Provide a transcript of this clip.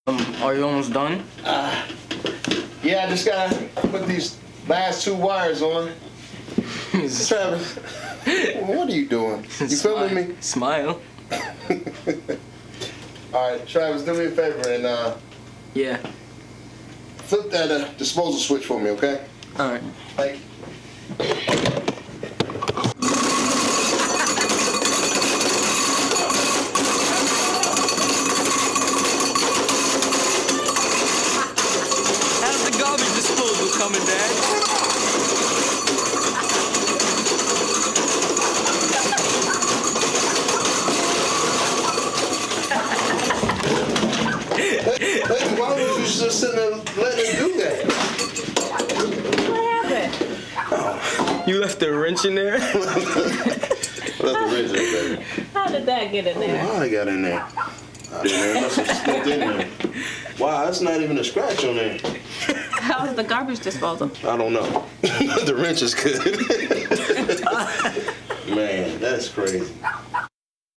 Are you almost done? Yeah, I just gotta put these last 2 wires on. Travis, what are you doing? You filming me? Smile. All right, Travis, do me a favor and Yeah. flip that disposal switch for me, okay? All right. Thank you. How's the garbage disposal coming, Dad? Hey, why was you just sitting there letting him do that? What happened? You left the wrench in there? Left the wrench in there. How did that get in there? Wow, I got in there. It must have slipped in there. Wow, that's not even a scratch on there. How is the garbage disposal? I don't know. The wrench is good. Man, that's crazy.